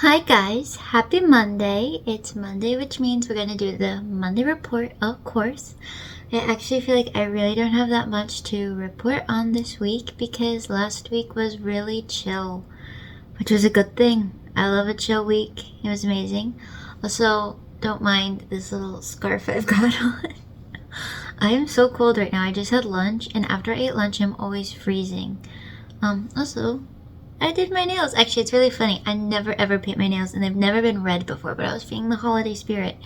Hi guys, happy Monday. It's Monday, which means we're going to do the Monday report, of course. I actually feel like I really don't have that much to report on this week because last week was really chill, which was a good thing. I love a chill week. It was amazing. Also, don't mind this little scarf I've got on. I am so cold right now. I just had lunch, and after I ate lunch, I'm always freezing. Also, I did my nails. Actually, it's really funny. I never ever paint my nails, and they've never been red before, but I was feeling the holiday spirit.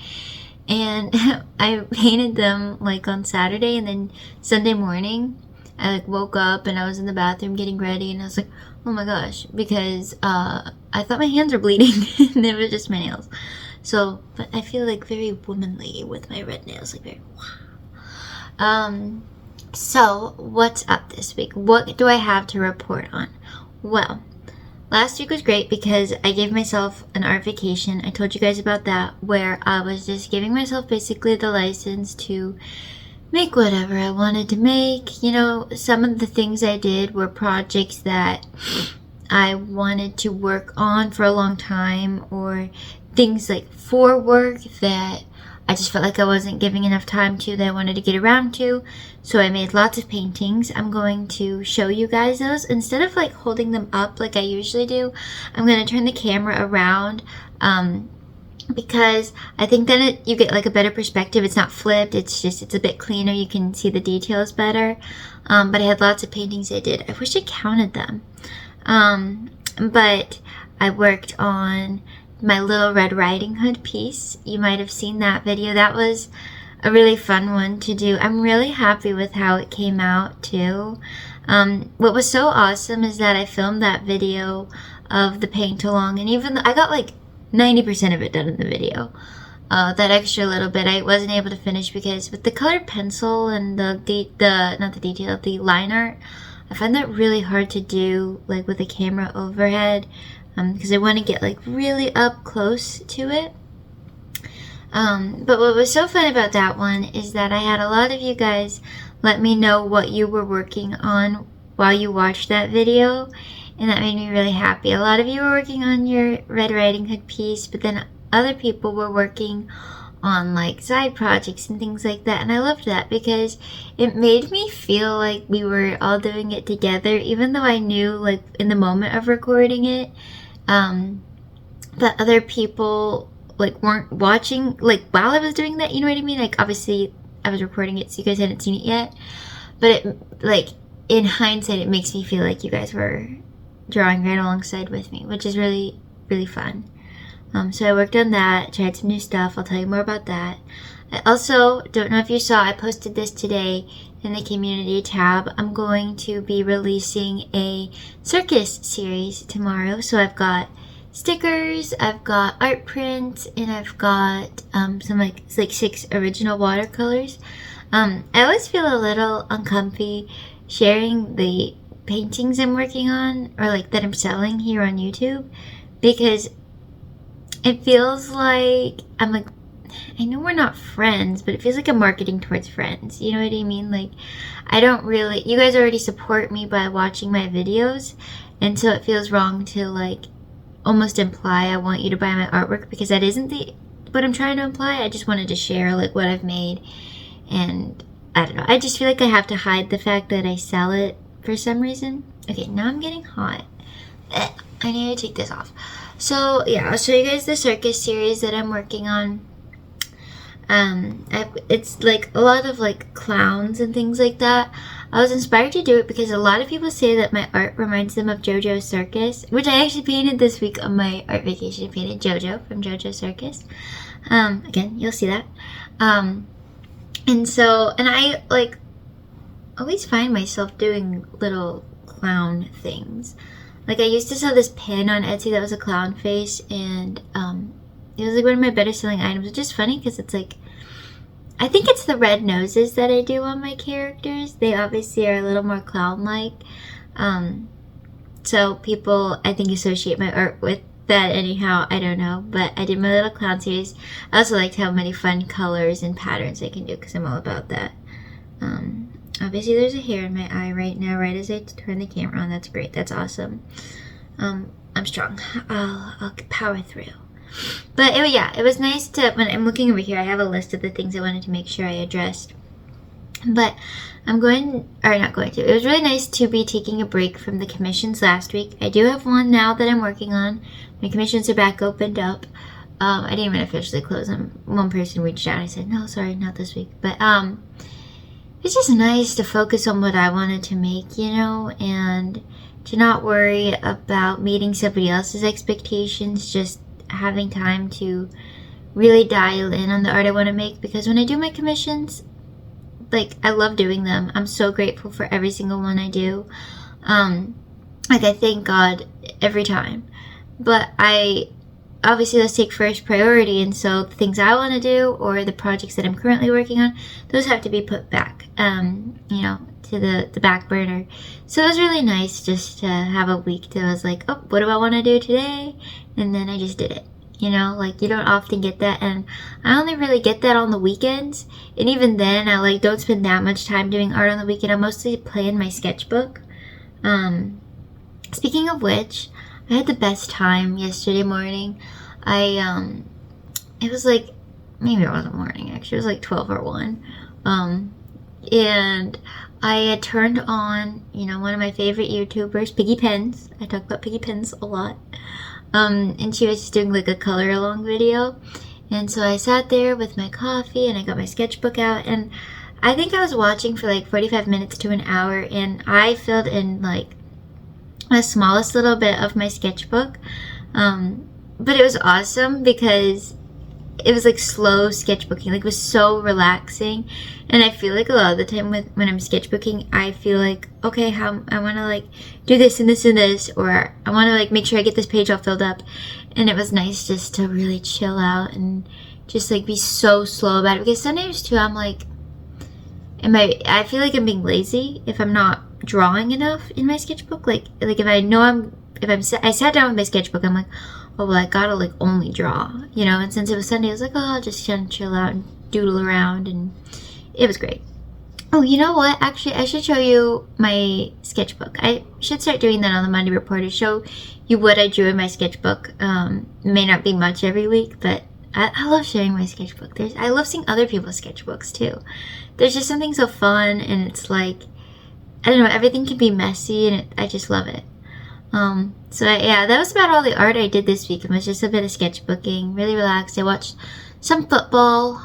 And I painted them like on Saturday, and then Sunday morning, I like woke up and I was in the bathroom getting ready, and I was like, oh my gosh, because I thought my hands were bleeding, and it was just my nails. So, but I feel like very womanly with my red nails, like very wow. So what's up this week? What do I have to report on? Well, last week was great because I gave myself an art vacation. I told you guys about that, where I was just giving myself basically the license to make whatever I wanted to make. You know, some of the things I did were projects that I wanted to work on for a long time, or things like for work that I just felt like I wasn't giving enough time to, that I wanted to get around to. So I made lots of paintings. I'm going to show you guys those. Instead of like holding them up like I usually do, I'm going to turn the camera around because I think then you get like a better perspective. It's not flipped. It's a bit cleaner. You can see the details better. But I had lots of paintings I did. I wish I counted them. But I worked on my Little Red Riding Hood piece. You might have seen that video. That was a really fun one to do. I'm really happy with how it came out too. What was so awesome is that I filmed that video of the paint along, and even I got like 90% of it done in the video. That extra little bit I wasn't able to finish because with the colored pencil and the line art, I find that really hard to do like with a camera overhead. Because I want to get like really up close to it. But what was so fun about that one is that I had a lot of you guys let me know what you were working on while you watched that video, and that made me really happy. A lot of you were working on your Red Riding Hood piece, but then other people were working on like side projects and things like that, and I loved that because it made me feel like we were all doing it together, even though I knew like in the moment of recording it that other people like weren't watching like while I was doing that, you know what I mean? Like obviously I was recording it so you guys hadn't seen it yet, but it like in hindsight it makes me feel like you guys were drawing right alongside with me, which is really really fun. So I worked on that, tried some new stuff. I'll tell you more about that. I also don't know if you saw, I posted this today in the community tab. I'm going to be releasing a circus series tomorrow. So I've got stickers, I've got art prints, and I've got some like 6 original watercolors. I always feel a little uncomfy sharing the paintings I'm working on or like that I'm selling here on YouTube, because it feels like I'm like, I know we're not friends, but it feels like I'm marketing towards friends. You know what I mean? Like, I don't really, you guys already support me by watching my videos, and so it feels wrong to like almost imply I want you to buy my artwork, because that isn't what I'm trying to imply. I just wanted to share like what I've made, and I don't know. I just feel like I have to hide the fact that I sell it for some reason. Okay, now I'm getting hot. I need to take this off. So yeah, I'll show you guys the circus series that I'm working on. It's like a lot of like clowns and things like that. I was inspired to do it because a lot of people say that my art reminds them of JoJo's Circus, which I actually painted this week on my art vacation. I painted JoJo from JoJo's Circus. Again, you'll see that. And I like always find myself doing little clown things. Like I used to sell this pin on Etsy that was a clown face, and it was like one of my better selling items, which is funny because it's like, I think it's the red noses that I do on my characters. They obviously are a little more clown-like. So people, I think, associate my art with that anyhow. I don't know. But I did my little clown series. I also liked how many fun colors and patterns I can do because I'm all about that. Obviously, there's a hair in my eye right now, right as I turn the camera on. That's great. That's awesome. I'm strong. I'll power through. But it was nice to, when I'm looking over here, I have a list of the things I wanted to make sure I addressed. But I'm going, or not going to. It was really nice to be taking a break from the commissions last week. I do have one now that I'm working on. My commissions are back opened up. I didn't even officially close them. One person reached out. I said, no, sorry, not this week. But it's just nice to focus on what I wanted to make, and to not worry about meeting somebody else's expectations, just having time to really dial in on the art I want to make. Because when I do my commissions, like, I love doing them. I'm so grateful for every single one I do. I thank God every time. But obviously let's take first priority, and so the things I want to do or the projects that I'm currently working on, those have to be put back, to the back burner. So it was really nice just to have a week that was like, oh, what do I want to do today? And then I just did it. You don't often get that, and I only really get that on the weekends, and even then I don't spend that much time doing art on the weekend. I mostly play in my sketchbook. Speaking of which, I had the best time yesterday morning. It was like, maybe it wasn't morning actually, it was like 12 or 1, and I had turned on, one of my favorite YouTubers, Piggy Pens. I talk about Piggy Pens a lot. And she was just doing like a color along video. And so I sat there with my coffee and I got my sketchbook out, and I think I was watching for like 45 minutes to an hour, and I filled in like the smallest little bit of my sketchbook. But it was awesome because it was like slow sketchbooking. Like, it was so relaxing. And I feel like a lot of the time when I'm sketchbooking, I feel like, okay, how I want to like do this and this and this, or I want to like make sure I get this page all filled up. And it was nice just to really chill out and just like be so slow about it, because sometimes too I'm like, I feel like I'm being lazy if I'm not drawing enough in my sketchbook. Like if I sat down with my sketchbook, I'm like, oh, well, I gotta like only draw, and since it was Sunday, I was like, oh, I'll just kind of chill out and doodle around, and it was great. Oh, you know what? Actually, I should show you my sketchbook. I should start doing that on the Monday Report, to show you what I drew in my sketchbook. It may not be much every week, but I love sharing my sketchbook. I love seeing other people's sketchbooks too. There's just something so fun, and it's like, I don't know, everything can be messy, and I just love it. That was about all the art I did this week. It was just a bit of sketchbooking, really relaxed. I watched some football,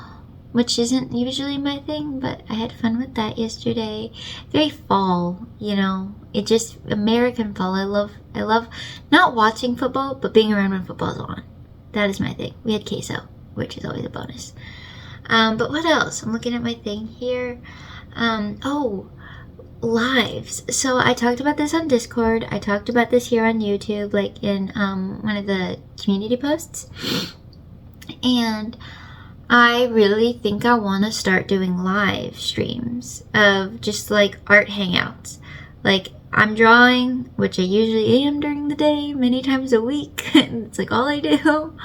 which isn't usually my thing, but I had fun with that yesterday. Very fall, it just, American fall. I love not watching football, but being around when football's on. That is my thing. We had queso, which is always a bonus. But what else? I'm looking at my thing here. Lives. So I talked about this on Discord. I talked about this here on YouTube, like in one of the community posts. And I really think I want to start doing live streams of just like art hangouts. Like, I'm drawing, which I usually am during the day, many times a week. It's like all I do.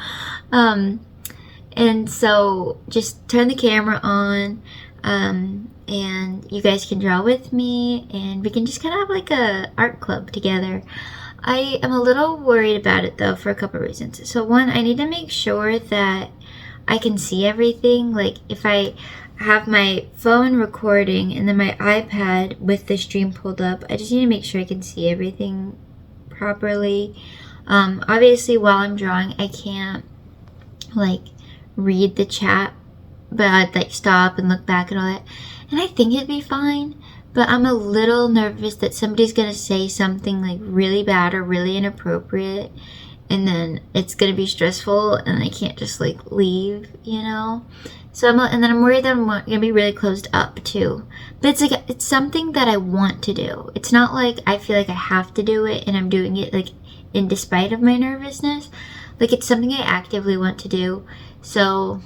And so just turn the camera on, and you guys can draw with me, and we can just kind of have like a art club together. I am a little worried about it though, for a couple reasons. So one, I need to make sure that I can see everything. Like, if I have my phone recording and then my iPad with the stream pulled up, I just need to make sure I can see everything properly. Obviously while I'm drawing, I can't like read the chat, but I'd like stop and look back and all that, and I think it'd be fine. But I'm a little nervous that somebody's gonna say something like really bad or really inappropriate, and then it's gonna be stressful and I can't just like leave, So and then I'm worried that I'm gonna be really closed up too. But it's like, it's something that I want to do. It's not like I feel like I have to do it and I'm doing it like in despite of my nervousness. Like, it's something I actively want to do. So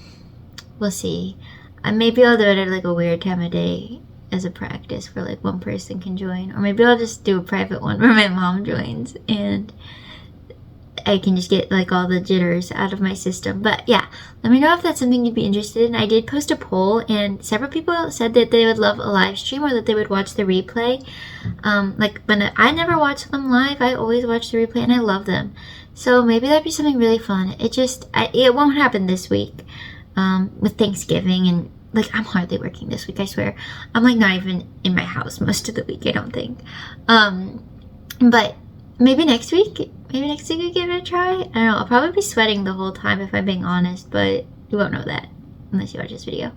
we'll see. Maybe I'll do it at like a weird time of day as a practice where like one person can join, or maybe I'll just do a private one where my mom joins, and I can just get like all the jitters out of my system. But yeah, let me know if that's something you'd be interested in. I did post a poll, and several people said that they would love a live stream or that they would watch the replay. Like, when I never watch them live, I always watch the replay, and I love them. So maybe that'd be something really fun. It won't happen this week, with Thanksgiving, and like, I'm hardly working this week, I swear. I'm like not even in my house most of the week, I don't think. But maybe next week we give it a try. I don't know, I'll probably be sweating the whole time if I'm being honest, but you won't know that unless you watch this video.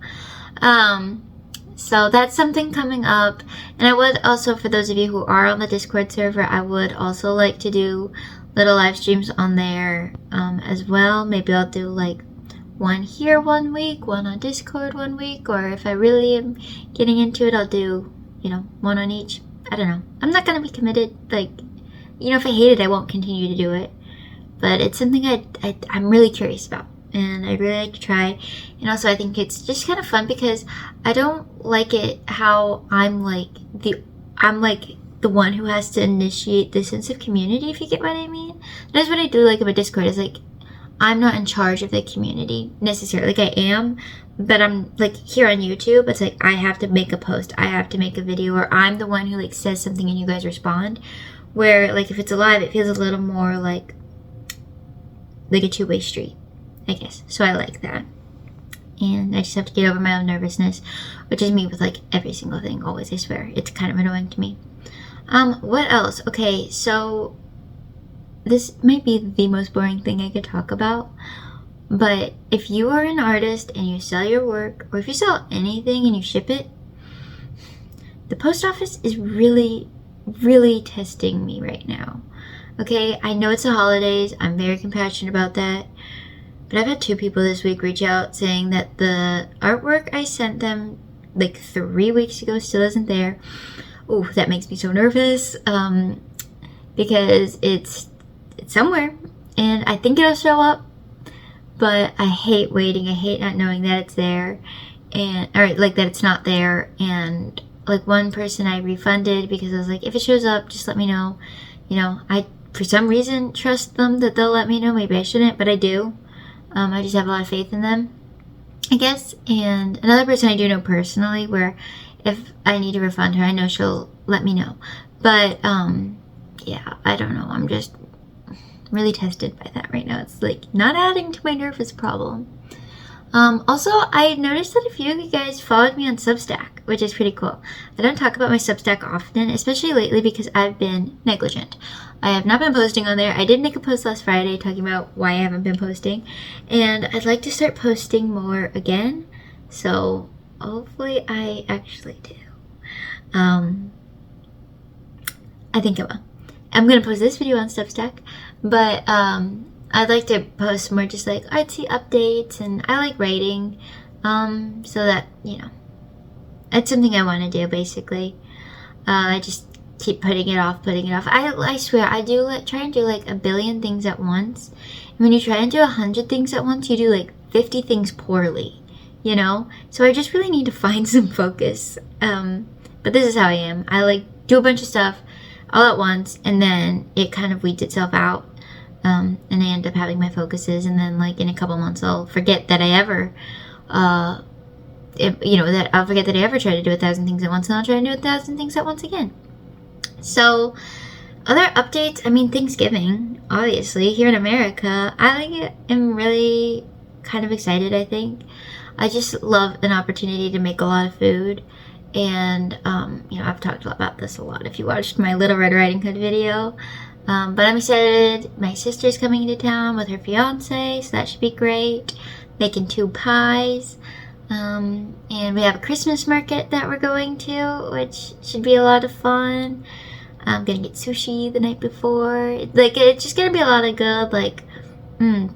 So that's something coming up. And I would also, for those of you who are on the Discord server, I would also like to do little live streams on there as well. Maybe I'll do like one here one week, one on Discord one week, or if I really am getting into it, I'll do, one on each. I don't know. I'm not going to be committed. Like, if I hate it, I won't continue to do it. But it's something I'm really curious about, and I really like to try. And also, I think it's just kind of fun because I don't like it how I'm like the one who has to initiate the sense of community, if you get what I mean. That's what I do like about Discord, is like, I'm not in charge of the community necessarily. Like, I am, but I'm like here on YouTube, it's like I have to make a post, I have to make a video, or I'm the one who like says something and you guys respond. Where like if it's live, it feels a little more like a two-way street, I guess. So I like that. And I just have to get over my own nervousness, which is me with like every single thing, always, I swear. It's kind of annoying to me. What else? Okay, so this might be the most boring thing I could talk about, but if you are an artist and you sell your work, or if you sell anything and you ship it, the post office is really testing me right now. Okay, I know it's the holidays, I'm very compassionate about that, but I've had 2 people this week reach out saying that the artwork I sent them like 3 weeks ago still isn't there. Ooh, that makes me so nervous, because it's somewhere, and I think it'll show up, but I hate waiting. I hate not knowing that it's there, or like that it's not there. And like one person I refunded because I was like, if it shows up, just let me know. I for some reason trust them that they'll let me know. Maybe I shouldn't, but I do. I just have a lot of faith in them, I guess. And another person I do know personally, where if I need to refund her, I know she'll let me know. But yeah, I don't know. I'm just really tested by that right now. It's like not adding to my nervous problem. Also, I noticed that a few of you guys followed me on Substack, which is pretty cool. I don't talk about my Substack often, especially lately, because I've been negligent. I have not been posting on there. I did make a post last Friday talking about why I haven't been posting, and I'd like to start posting more again, so hopefully I actually do. I think I will. I'm gonna post this video on Substack, but I'd like to post more just like artsy updates, and I like writing, so that, it's something I want to do, basically. I just keep putting it off. I swear, I do try and do like 1 billion things at once, and when you try and do 100 things at once, you do like 50 things poorly, so I just really need to find some focus. But this is how I am. I like do a bunch of stuff all at once, and then it kind of weeds itself out. And I end up having my focuses, and then like in a couple months I'll forget that I ever tried to do 1,000 things at once, and I'll try and do 1,000 things at once again. So other updates, Thanksgiving, obviously, here in America, I am really kind of excited. I think I just love an opportunity to make a lot of food. And I've talked about this a lot if you watched my Little Red Riding Hood video. But I'm excited. My sister's coming into town with her fiance, so that should be great. Making 2 pies. And we have a Christmas market that we're going to, which should be a lot of fun. I'm gonna get sushi the night before. It's just gonna be a lot of good,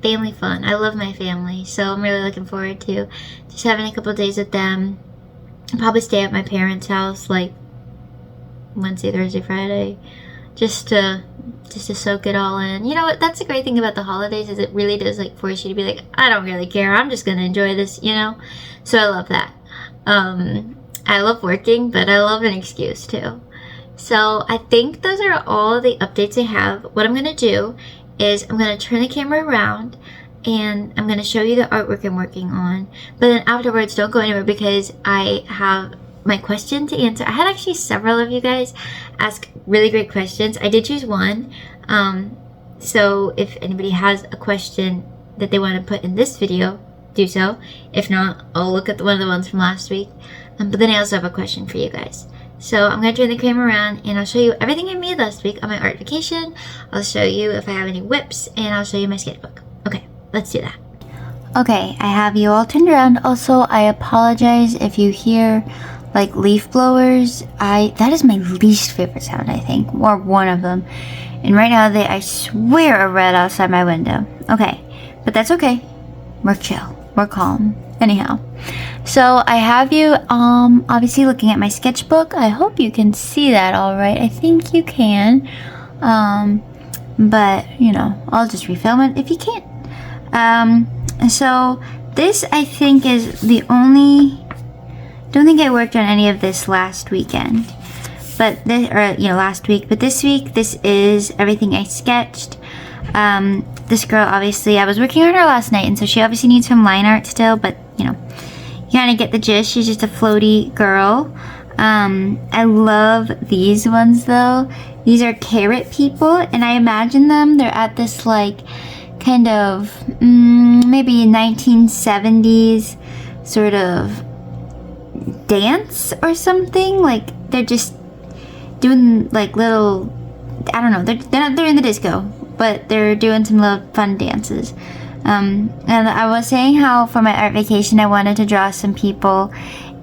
family fun. I love my family, so I'm really looking forward to just having a couple of days with them. I'll probably stay at my parents' house, Wednesday, Thursday, Friday, just to soak it all in. You know what? That's the great thing about the holidays, is it really does force you to be like, I don't really care. I'm just gonna enjoy this, So I love that. I love working, but I love an excuse too. So I think those are all the updates I have. What I'm gonna do is I'm going to turn the camera around and I'm going to show you the artwork I'm working on. But then afterwards, don't go anywhere because I have my question to answer. I had actually several of you guys ask really great questions. I did choose one. So if anybody has a question that they want to put in this video, do so. If not, I'll look at one of the ones from last week. But then I also have a question for you guys. So I'm going to turn the camera around and I'll show you everything I made last week on my art vacation. I'll show you if I have any whips and I'll show you my sketchbook. Okay, let's do that. Okay, I have you all turned around. Also, I apologize if you hear like leaf blowers. That is my least favorite sound, I think, or one of them. And right now I swear are red outside my window. Okay, but that's okay. We're chill. We're calm. Anyhow, so I have you obviously looking at my sketchbook. I hope you can see that all right. I think you can. But you know, I'll just refilm it if you can't. So this I think is the only, don't think I worked on any of this last weekend. But this, or last week, but this week this is everything I sketched. This girl, obviously, I was working on her last night, and so she obviously needs some line art still, but, you kind of get the gist. She's just a floaty girl. I love these ones, though. These are carrot people, and I imagine them, they're at this, like, kind of, maybe 1970s sort of dance or something. Like, they're just doing, like, little, I don't know, they're not doing the disco, but they're doing some little fun dances. And I was saying how for my art vacation I wanted to draw some people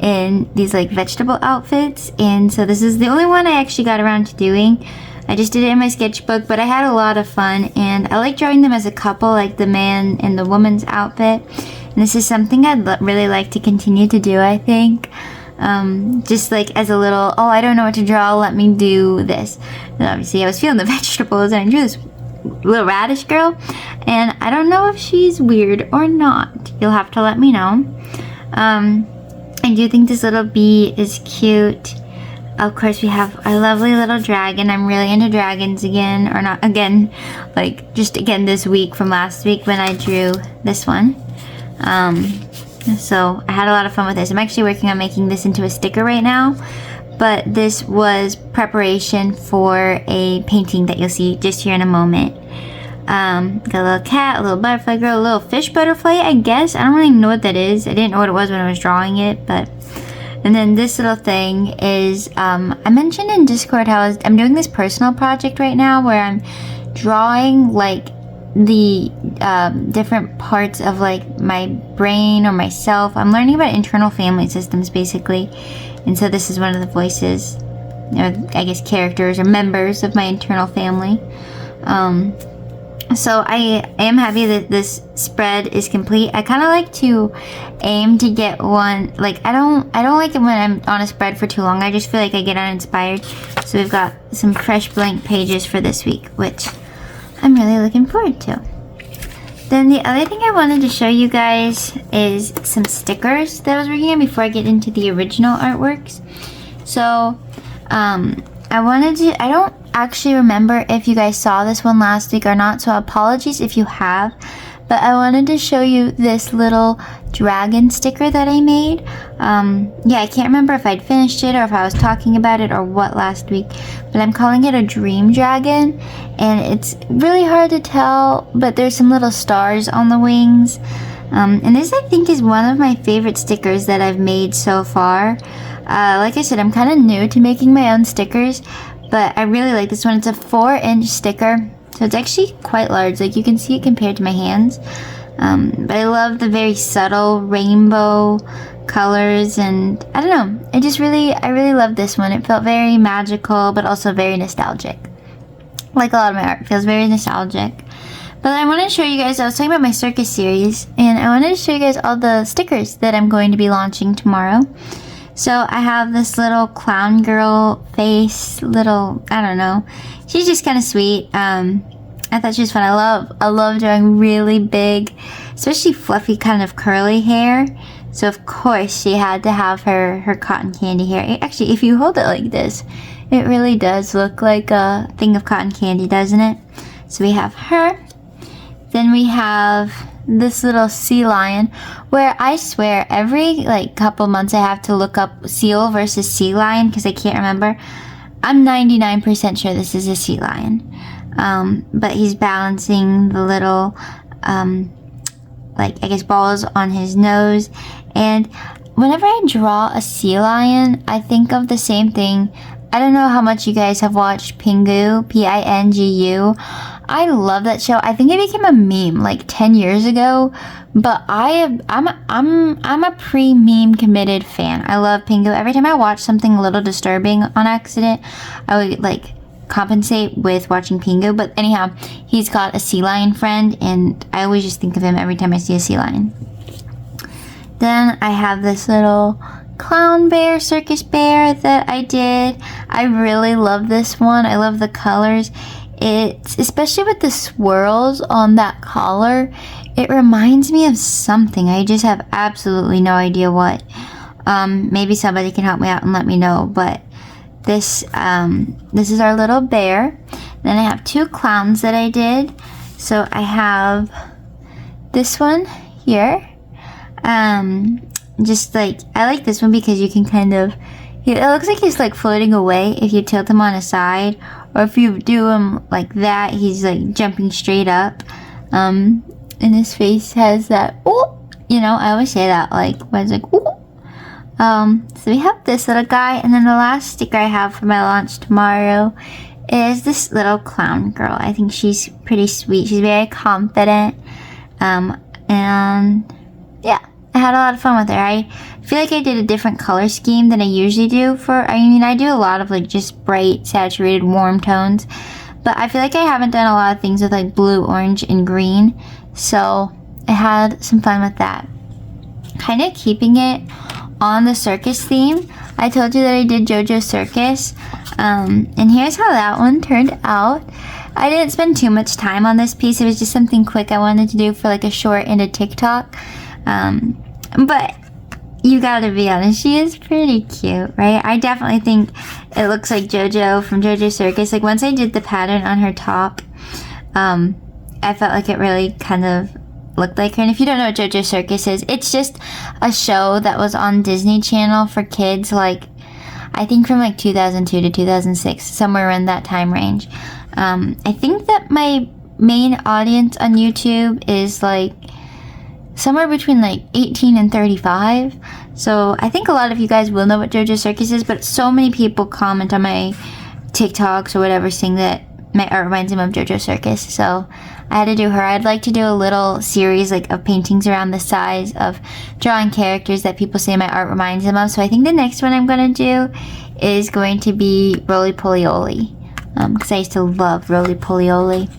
in these like vegetable outfits, and so this is the only one I actually got around to doing. I just did it in my sketchbook, but I had a lot of fun, and I like drawing them as a couple, like the man and the woman's outfit. And this is something I'd really like to continue to do, I think. Just like as a little, oh, I don't know what to draw, let me do this. And obviously I was feeling the vegetables and I drew this little radish girl, and I don't know if she's weird or not. You'll have to let me know. I do think this little bee is cute. Of course, we have our lovely little dragon. I'm really into dragons again, or not again, like just again this week from last week when I drew this one. So I had a lot of fun with this. I'm actually working on making this into a sticker right now, but this was preparation for a painting that you'll see just here in a moment. Got a little cat, a little butterfly girl, a little fish butterfly, I guess. I don't really know what that is. I didn't know what it was when I was drawing it, but... And then this little thing is, I mentioned in Discord how I'm doing this personal project right now where I'm drawing, like, the different parts of, like, my brain or myself. I'm learning about internal family systems, basically. And so this is one of the voices, or I guess characters or members of my internal family. So I am happy that this spread is complete. I kind of like to aim to get one, like I don't like it when I'm on a spread for too long. I just feel like I get uninspired. So we've got some fresh blank pages for this week, which I'm really looking forward to. Then the other thing I wanted to show you guys is some stickers that I was working on before I get into the original artworks. So I don't actually remember if you guys saw this one last week or not, so apologies if you have, but I wanted to show you this little dragon sticker that I made. Yeah, I can't remember if I'd finished it or if I was talking about it or what last week, but I'm calling it a dream dragon, and it's really hard to tell, but there's some little stars on the wings. And this I think is one of my favorite stickers that I've made so far. Like I said, I'm kind of new to making my own stickers, but I really like this one. It's a 4-inch sticker, so it's actually quite large. Like you can see it compared to my hands. But I love the very subtle rainbow colors, and I don't know. I really love this one. It felt very magical, but also very nostalgic. Like a lot of my art feels very nostalgic. But I want to show you guys, I was talking about my circus series, and I wanted to show you guys all the stickers that I'm going to be launching tomorrow. So I have this little clown girl face, little, I don't know. She's just kind of sweet. I thought she was fun. I love drawing really big, especially fluffy kind of curly hair. So of course she had to have her cotton candy hair. Actually, if you hold it like this, it really does look like a thing of cotton candy, doesn't it? So we have her. Then we have this little sea lion, where I swear every like couple months I have to look up seal versus sea lion because I can't remember. I'm 99% sure this is a sea lion. But he's balancing the little, like, I guess balls on his nose. And whenever I draw a sea lion, I think of the same thing. I don't know how much you guys have watched Pingu, Pingu. I love that show. I think it became a meme like 10 years ago, but I'm a pre-meme committed fan. I love Pingu. Every time I watch something a little disturbing on accident, I would like compensate with watching Pingu. But anyhow, he's got a sea lion friend, and I always just think of him every time I see a sea lion. Then I have this little clown bear, circus bear that I did. I really love this one. I love the colors. It's, especially with the swirls on that collar, it reminds me of something. I just have absolutely no idea what. Maybe somebody can help me out and let me know, but this is our little bear. Then I have two clowns that I did. So I have this one here. Just like, I like this one because you can kind of, it looks like he's like floating away if you tilt him on his side, or if you do him like that, he's like jumping straight up. And his face has that, oh, you know, I always say that, like, when it's like, oh. So we have this little guy, and then the last sticker I have for my launch tomorrow is this little clown girl. I think she's pretty sweet. She's very confident. And yeah, I had a lot of fun with her. I feel like I did a different color scheme than I usually do I do a lot of like just bright, saturated, warm tones, but I feel like I haven't done a lot of things with like blue, orange, and green, so I had some fun with that. Kind of keeping it on the circus theme. I told you that I did JoJo Circus, and here's how that one turned out. I didn't spend too much time on this piece. It was just something quick I wanted to do for like a short into TikTok. But you gotta be honest, she is pretty cute, right? I definitely think it looks like JoJo from JoJo Circus. Like, once I did the pattern on her top, I felt like it really kind of looked like her. And if you don't know what JoJo Circus is, it's just a show that was on Disney Channel for kids, like, I think from like 2002 to 2006, somewhere in that time range. I think that my main audience on YouTube is like somewhere between like 18 and 35. So I think a lot of you guys will know what JoJo Circus is, but so many people comment on my TikToks or whatever saying that my art reminds them of JoJo Circus. So I had to do her. I'd like to do a little series like of paintings around the size of drawing characters that people say my art reminds them of. So I think the next one I'm going to do is going to be Roly Poly Oly, because I used to love Roly Poly Oly.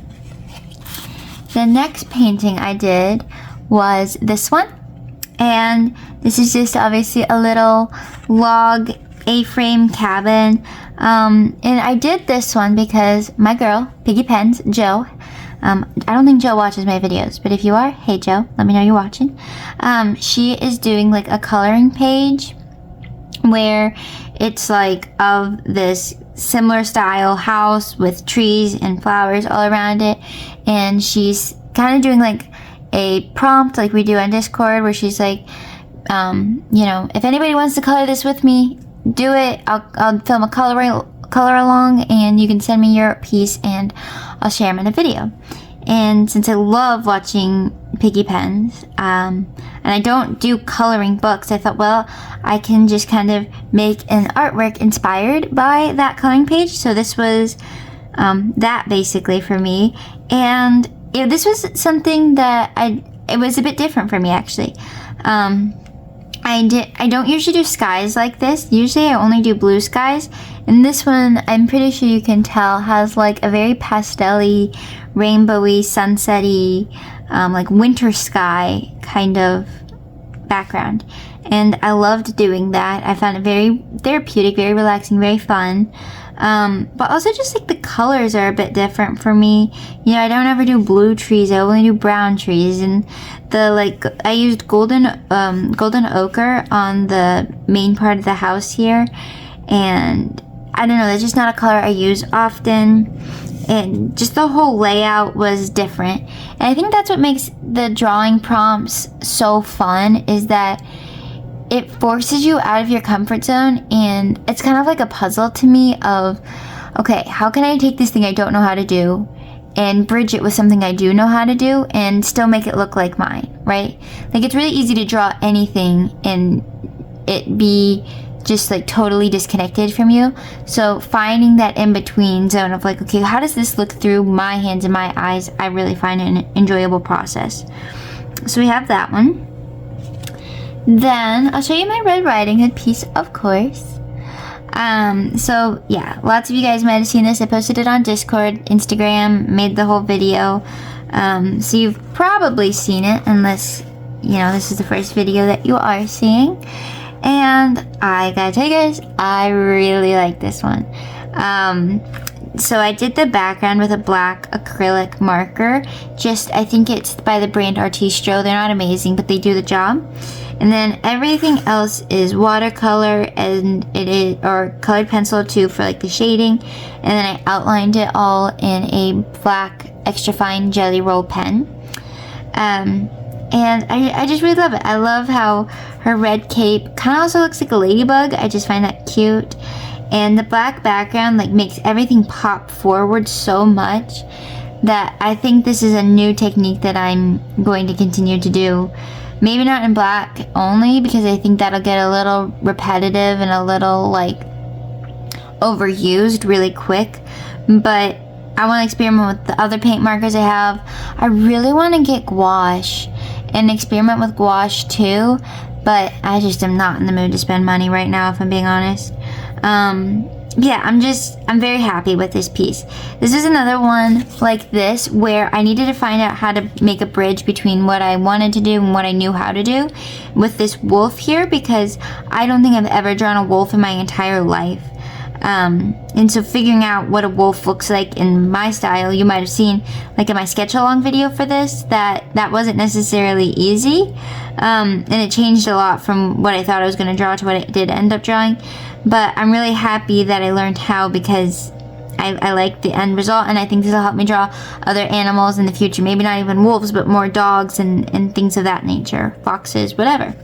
The next painting I did was this one, and this is just obviously a little log A-frame cabin, and I did this one because my girl, Piggy Pens, Joe, I don't think Joe watches my videos, but if you are, hey Joe, let me know you're watching. She is doing like a coloring page where it's like of this similar style house with trees and flowers all around it, and she's kind of doing like a prompt like we do on Discord, where she's like, you know, if anybody wants to color this with me, do it. I'll film a color along, and you can send me your piece and I'll share them in a video. And since I love watching Piggy Pens, and I don't do coloring books, I thought, well, I can just kind of make an artwork inspired by that coloring page. So this was that basically for me. And yeah, this was something that it was a bit different for me, actually. I don't usually do skies like this. Usually I only do blue skies. And this one, I'm pretty sure you can tell, has like a very pastel-y, rainbowy, sunset-y, like winter sky kind of background. And I loved doing that. I found it very therapeutic, very relaxing, very fun. But also just like the colors are a bit different for me. You know, I don't ever do blue trees. I only do brown trees. And I used golden ochre on the main part of the house here. And I don't know, that's just not a color I use often. and just the whole layout was different. And I think that's what makes the drawing prompts so fun, is that it forces you out of your comfort zone, and it's kind of like a puzzle to me of, okay, how can I take this thing I don't know how to do and bridge it with something I do know how to do and still make it look like mine, right? Like, it's really easy to draw anything and it be just like totally disconnected from you. So finding that in-between zone of like, okay, how does this look through my hands and my eyes, I really find an enjoyable process. So we have that one. Then I'll show you my Red Riding Hood piece, of course. So yeah, lots of you guys might have seen this. I posted it on Discord, Instagram, made the whole video. So you've probably seen it, unless, you know, this is the first video that you are seeing. And I gotta tell you guys, I really like this one. So I did the background with a black acrylic marker. I think it's by the brand Artistro. They're not amazing, but they do the job. And then everything else is watercolor, and it is, or colored pencil too, for like the shading. And then I outlined it all in a black extra fine jelly roll pen. And I just really love it. I love how her red cape kind of also looks like a ladybug. I just find that cute. And the black background like makes everything pop forward so much that I think this is a new technique that I'm going to continue to do. Maybe not in black only, because I think that'll get a little repetitive and a little like overused really quick. But I want to experiment with the other paint markers I have. I really want to get gouache and experiment with gouache too, but I just am not in the mood to spend money right now, if I'm being honest. Yeah, I'm very happy with this piece. This is another one like this where I needed to find out how to make a bridge between what I wanted to do and what I knew how to do with this wolf here, because I don't think I've ever drawn a wolf in my entire life. And so figuring out what a wolf looks like in my style, you might have seen like in my sketch along video for this, that wasn't necessarily easy. And it changed a lot from what I thought I was going to draw to what I did end up drawing. But I'm really happy that I learned how, because I like the end result, and I think this will help me draw other animals in the future. Maybe not even wolves, but more dogs and things of that nature. Foxes, whatever.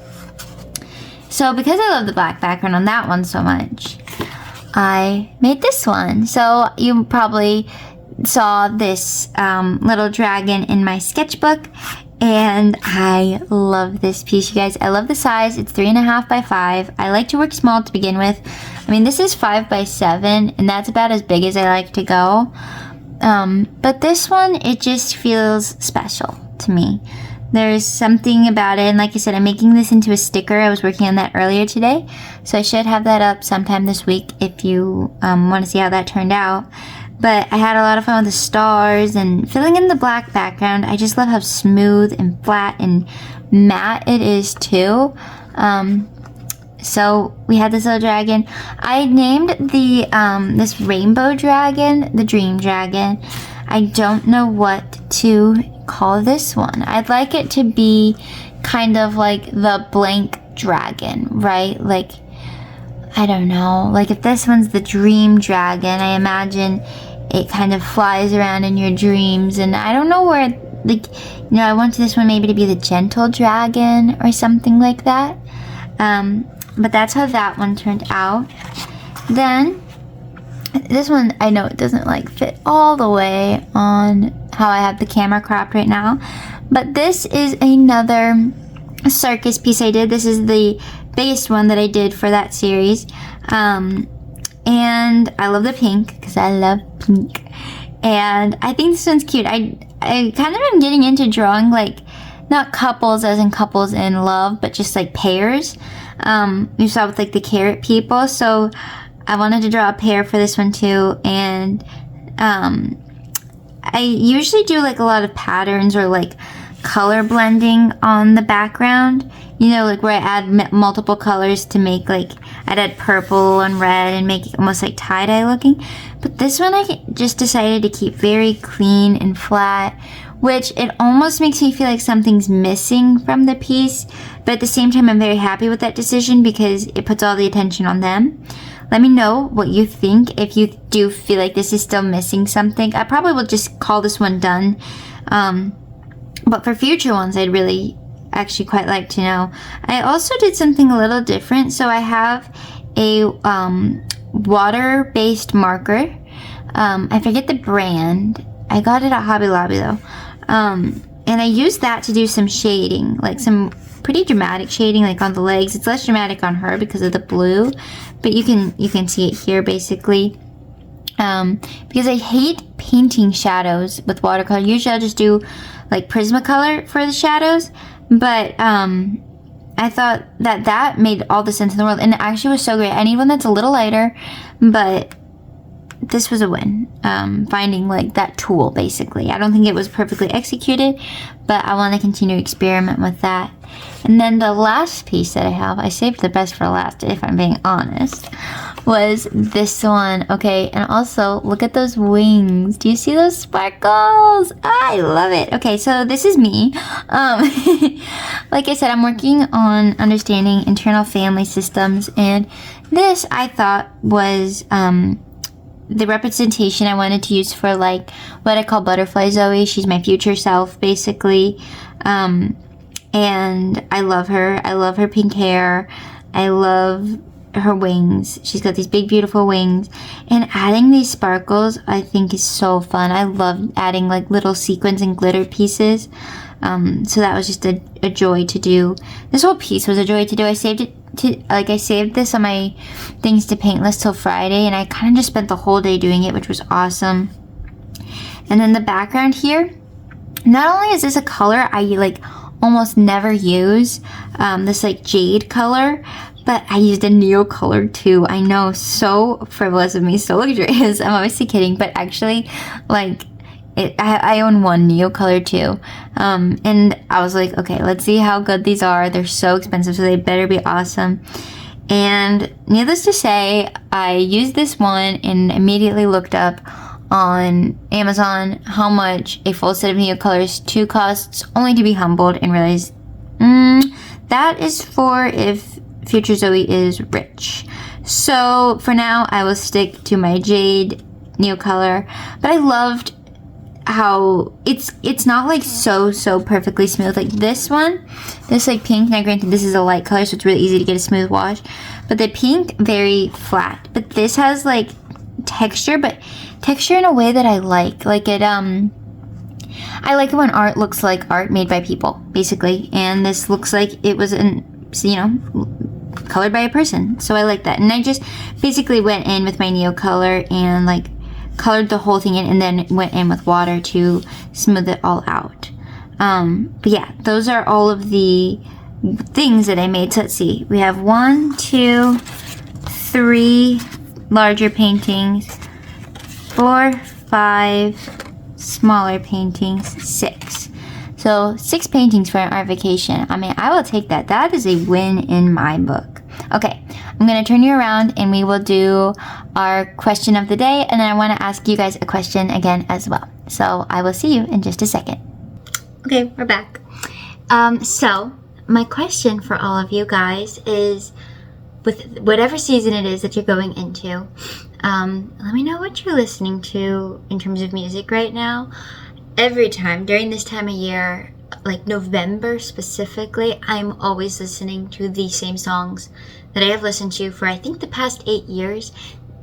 So because I love the black background on that one so much, I made this one. So you probably saw this little dragon in my sketchbook, and I love this piece, you guys. I love the size. It's 3.5 by 5. I like to work small to begin with. I mean, this is 5 by 7, and that's about as big as I like to go. But this one, it just feels special to me. There's something about it, and like I said, I'm making this into a sticker. I was working on that earlier today, so I should have that up sometime this week if you want to see how that turned out. But I had a lot of fun with the stars and filling in the black background. I just love how smooth and flat and matte it is too. So we had this little dragon. I named the this rainbow dragon the Dream Dragon. I don't know what to call this one. I'd like it to be kind of like the blank dragon, right? Like, I don't know. Like, if this one's the Dream Dragon, I imagine it kind of flies around in your dreams. And I don't know where, like, you know, I want this one maybe to be the Gentle Dragon or something like that. But that's how that one turned out. Then this one, I know it doesn't like fit all the way on how I have the camera cropped right now, but this is another circus piece I did. This is the biggest one that I did for that series. And I love the pink because I love pink. And I think this one's cute. I kind of am getting into drawing like, not couples as in couples in love, but just like pairs. You saw with like the carrot people. So I wanted to draw a pair for this one too. And I usually do like a lot of patterns or like color blending on the background, you know, like where I add multiple colors to make, like, I'd add purple and red and make it almost like tie-dye looking. But this one I just decided to keep very clean and flat, which it almost makes me feel like something's missing from the piece, but at the same time I'm very happy with that decision because it puts all the attention on them. Let me know what you think. If you do feel like this is still missing something, I probably will just call this one done. But for future ones, I'd really actually quite like to know. I also did something a little different. So I have a water-based marker. I forget the brand. I got it at Hobby Lobby though. And I used that to do some shading, like some pretty dramatic shading, like on the legs. It's less dramatic on her because of the blue, but you can see it here basically. Because I hate painting shadows with watercolor. Usually I'll just do like Prismacolor for the shadows, but I thought that made all the sense in the world, and it actually was so great. I need one that's a little lighter, but this was a win. Finding like that tool basically. I don't think it was perfectly executed, but I want to continue to experiment with that. And then the last piece that I have, I saved the best for last if I'm being honest, was this one. Okay, and also look at those wings. Do you see those sparkles? I love it. Okay, so this is me. Like I said, I'm working on understanding internal family systems, and this I thought was the representation I wanted to use for like what I call Butterfly Zoe. She's my future self basically. And I love her. I love her pink hair. I love her wings. She's got these big beautiful wings, and adding these sparkles I think is so fun. I love adding like little sequins and glitter pieces. So that was just a joy to do. This whole piece was a joy to do. I saved this on my things to paint list till Friday, and I kind of just spent the whole day doing it, which was awesome. And then the background here, not only is this a color I like almost never use, this like jade color, but I used a neo color too. I know, so frivolous of me, so luxurious. I'm obviously kidding, but actually like I own one neo color too. And I was like, okay, let's see how good these are. They're so expensive, so they better be awesome. And needless to say, I used this one and immediately looked up on Amazon how much a full set of Neo Colors 2 costs, only to be humbled and realize that is for if future Zoe is rich. So for now I will stick to my jade Neo Color, but I loved how it's not like so perfectly smooth. Like this one, this like pink, now granted this is a light color so it's really easy to get a smooth wash, but the pink very flat, but this has like texture, but texture in a way that I like it. I like it when art looks like art made by people basically, and this looks like it was colored by a person, so I like that. And I just basically went in with my Neo Color and like colored the whole thing in, and then went in with water to smooth it all out. But yeah, those are all of the things that I made. So let's see, we have 1, 2, 3 larger paintings, 4, 5 smaller paintings, 6. So 6 paintings for an art vacation. I mean, I will take that. That is a win in my book. Okay, I'm going to turn you around and we will do our question of the day, and then I want to ask you guys a question again as well. So I will see you in just a second. Okay, we're back. So my question for all of you guys is, with whatever season it is that you're going into, let me know what you're listening to in terms of music right now. Every time during this time of year, like November specifically, I'm always listening to the same songs that I have listened to for I think the past 8 years.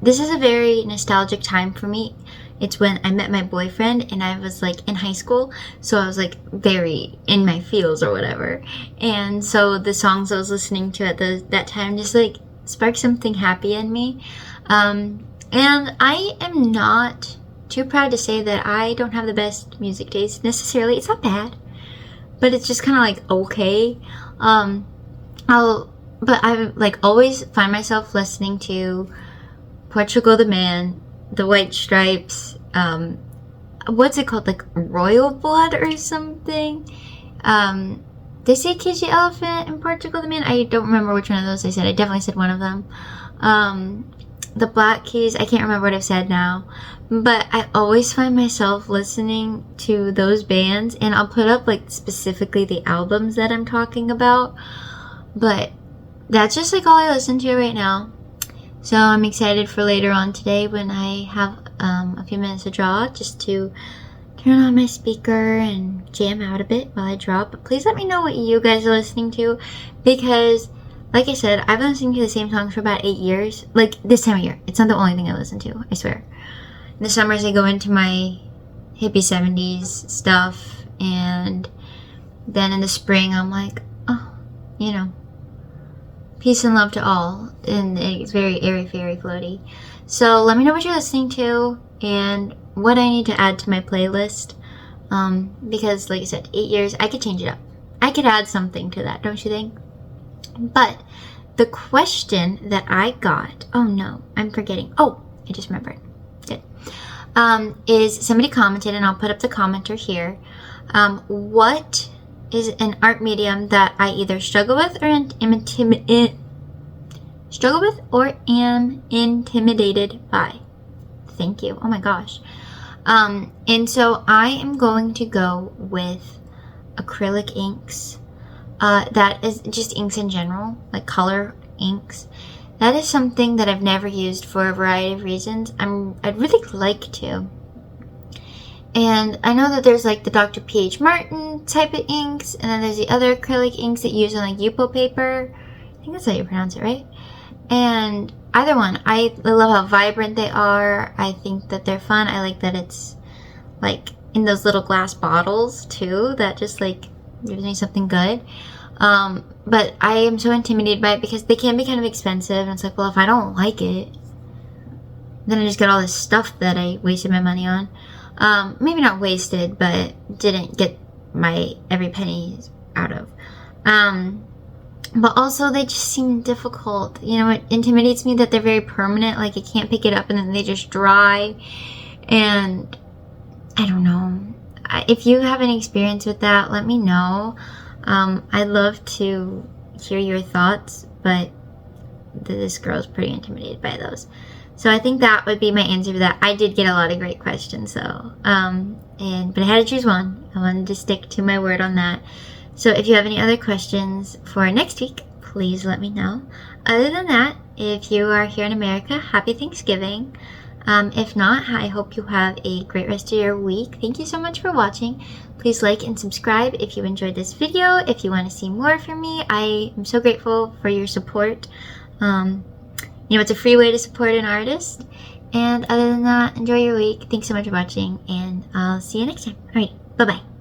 This is a very nostalgic time for me. It's when I met my boyfriend and I was like in high school, so I was like very in my feels or whatever. And so the songs I was listening to at that time just like sparked something happy in me. And I am not too proud to say that I don't have the best music taste necessarily. It's not bad, but it's just kind of like okay. But I like always find myself listening to Portugal the Man, The White Stripes, what's it called, like Royal Blood or something. They say Kiji Elephant in Portugal the Man. I don't remember which one of those I said. I definitely said one of them. The Black Keys, I can't remember what I've said now, but I always find myself listening to those bands, and I'll put up like specifically the albums that I'm talking about, but that's just like all I listen to right now. So I'm excited for later on today when I have a few minutes to draw, just to turn on my speaker and jam out a bit while I draw. But please let me know what you guys are listening to, because like I said, I've been listening to the same songs for about 8 years. Like this time of year. It's not the only thing I listen to, I swear. In the summers I go into my hippie 70s stuff, and then in the spring I'm like, oh, you know, peace and love to all, and it's very airy fairy floaty. So let me know what you're listening to and what I need to add to my playlist, because like I said, 8 years, I could change it up. I could add something to that, don't you think? But the question that I got, oh no, I'm forgetting. Oh, I just remembered. Good. Is somebody commented, and I'll put up the commenter here. What is an art medium that I either struggle with or am intimidated by? Thank you. Oh my gosh. And so I am going to go with acrylic inks. That is just inks in general, like color inks. That is something that I've never used for a variety of reasons. I'd really like to. And I know that there's like the Dr. P.H. Martin type of inks, and then there's the other acrylic inks that you use on like Yupo paper. I think that's how you pronounce it, right? And either one, I love how vibrant they are. I think that they're fun. I like that it's like in those little glass bottles too. That just like gives me something good. But I am so intimidated by it because they can be kind of expensive. And it's like, well, if I don't like it, then I just get all this stuff that I wasted my money on. Maybe not wasted, but didn't get my every penny out of. But also they just seem difficult. You know, it intimidates me that they're very permanent. Like I can't pick it up and then they just dry. And I don't know. If you have any experience with that, let me know. I'd love to hear your thoughts, but this girl's pretty intimidated by those. So I think that would be my answer to that. I did get a lot of great questions, though. But I had to choose one. I wanted to stick to my word on that. So if you have any other questions for next week, please let me know. Other than that, if you are here in America, happy Thanksgiving. If not, I hope you have a great rest of your week. Thank you so much for watching. Please like and subscribe if you enjoyed this video. If you want to see more from me, I am so grateful for your support. You know, it's a free way to support an artist. And other than that, enjoy your week. Thanks so much for watching, and I'll see you next time. Alright, bye-bye.